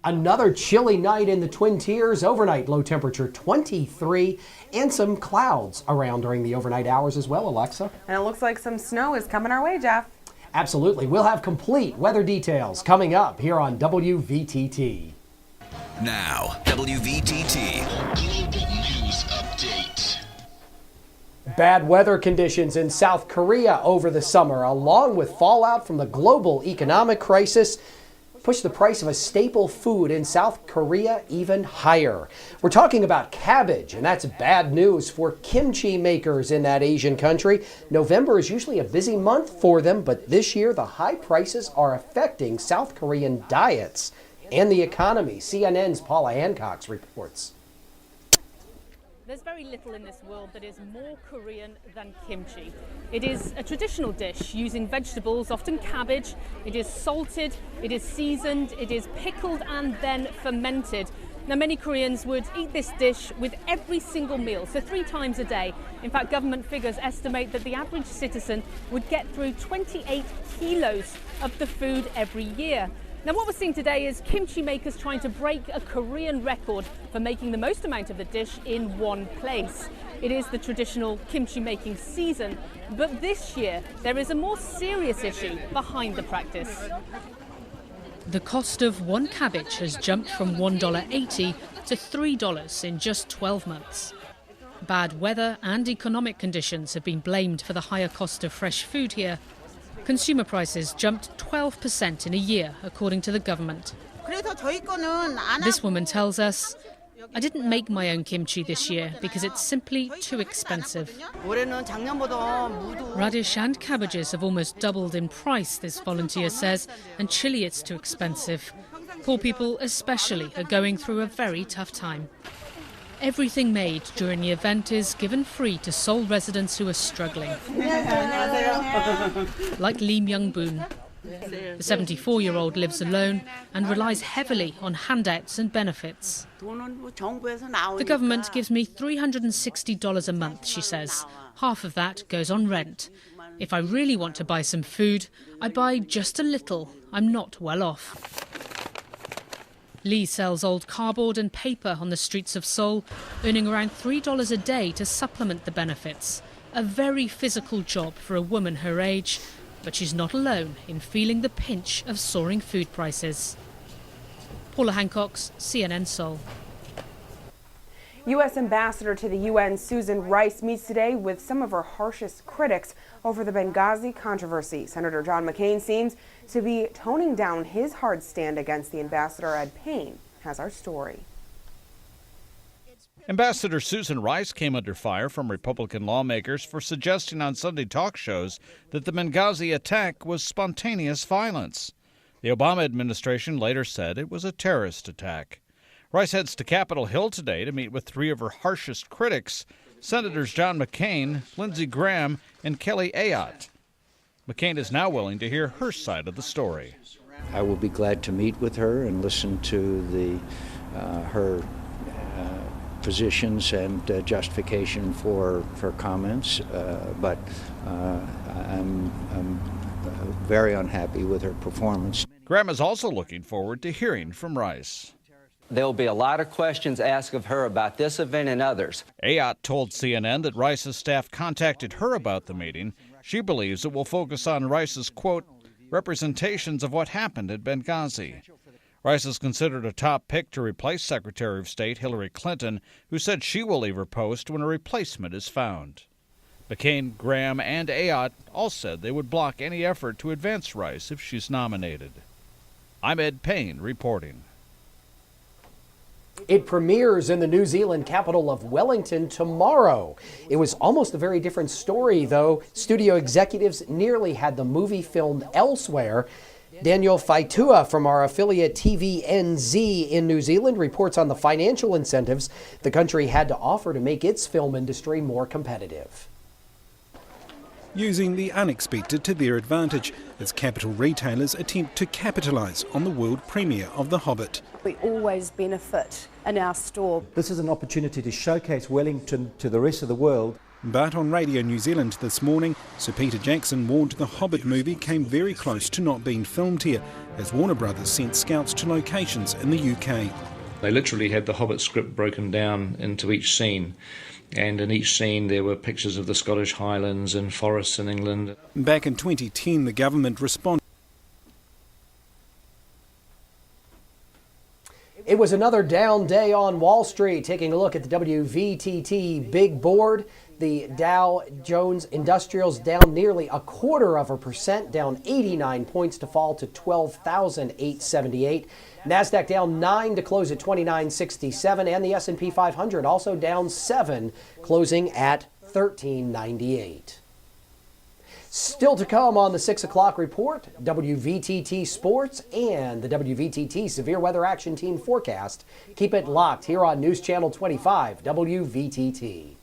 Another chilly night in the Twin Tiers. Overnight low temperature 23 and some clouds around during the overnight hours as well, Alexa. And it looks like some snow is coming our way, Jeff. Absolutely. We'll have complete weather details coming up here on WVTT. Now, WVTT. Global News Update. Bad weather conditions in South Korea over the summer, along with fallout from the global economic crisis, pushed the price of a staple food in South Korea even higher. We're talking about cabbage, and that's bad news for kimchi makers in that Asian country. November is usually a busy month for them, but this year the high prices are affecting South Korean diets and the economy. CNN's Paula Hancock reports. There's very little in this world that is more Korean than kimchi. It is a traditional dish using vegetables, often cabbage. It is salted, it is seasoned, it is pickled and then fermented. Now, many Koreans would eat this dish with every single meal, so 3 times a day. In fact, government figures estimate that the average citizen would get through 28 kilos of the food every year. Now, what we're seeing today is kimchi makers trying to break a Korean record for making the most amount of the dish in one place. It is the traditional kimchi making season, but this year there is a more serious issue behind the practice. The cost of one cabbage has jumped from $1.80 to $3 in just 12 months. Bad weather and economic conditions have been blamed for the higher cost of fresh food here. Consumer prices jumped 12% in a year, according to the government. This woman tells us, "I didn't make my own kimchi this year because it's simply too expensive." Radish and cabbages have almost doubled in price, this volunteer says, and chili it's too expensive. Poor people especially are going through a very tough time. Everything made during the event is given free to Seoul residents who are struggling. Like Lee Myung-boon. The 74-year-old lives alone and relies heavily on handouts and benefits. The government gives me $360 a month, she says. Half of that goes on rent. If I really want to buy some food, I buy just a little. I'm not well off. Lee sells old cardboard and paper on the streets of Seoul, earning around $3 a day to supplement the benefits. A very physical job for a woman her age, but she's not alone in feeling the pinch of soaring food prices. Paula Hancock, CNN Seoul. U.S. Ambassador to the UN Susan Rice meets today with some of her harshest critics over the Benghazi controversy. Senator John McCain seems to be toning down his hard stand against the ambassador. Ed Payne has our story. Ambassador Susan Rice came under fire from Republican lawmakers for suggesting on Sunday talk shows that the Benghazi attack was spontaneous violence. The Obama administration later said it was a terrorist attack. Rice heads to Capitol Hill today to meet with 3 of her harshest critics, Senators John McCain, Lindsey Graham, and Kelly Ayotte. McCain is now willing to hear her side of the story. I will be glad to meet with her and listen to her positions and justification for comments, but I'm very unhappy with her performance. Graham is also looking forward to hearing from Rice. There'll be a lot of questions asked of her about this event and others. Ayotte told CNN that Rice's staff contacted her about the meeting. She believes it will focus on Rice's, quote, representations of what happened at Benghazi. Rice is considered a top pick to replace Secretary of State Hillary Clinton, who said she will leave her post when a replacement is found. McCain, Graham, and Ayotte all said they would block any effort to advance Rice if she's nominated. I'm Ed Payne reporting. It premieres in the New Zealand capital of Wellington tomorrow. It was almost a very different story, though. Studio executives nearly had the movie filmed elsewhere. Daniel Faitua from our affiliate TVNZ in New Zealand reports on the financial incentives the country had to offer to make its film industry more competitive. Using the unexpected to their advantage as capital retailers attempt to capitalise on the world premiere of The Hobbit. We always benefit in our store. This is an opportunity to showcase Wellington to the rest of the world. But on Radio New Zealand this morning, Sir Peter Jackson warned the Hobbit movie came very close to not being filmed here, as Warner Brothers sent scouts to locations in the UK. They literally had the Hobbit script broken down into each scene, and in each scene there were pictures of the Scottish Highlands and forests in England. Back in 2010, the government responded. It was another down day on Wall Street. Taking a look at the WVTT big board, the Dow Jones Industrials down nearly 0.25%, down 89 points to fall to 12,878. NASDAQ down 9 to close at 2967, and the S&P 500 also down 7, closing at 1398. Still to come on the 6 o'clock report, WVTT Sports and the WVTT Severe Weather Action Team forecast. Keep it locked here on News Channel 25, WVTT.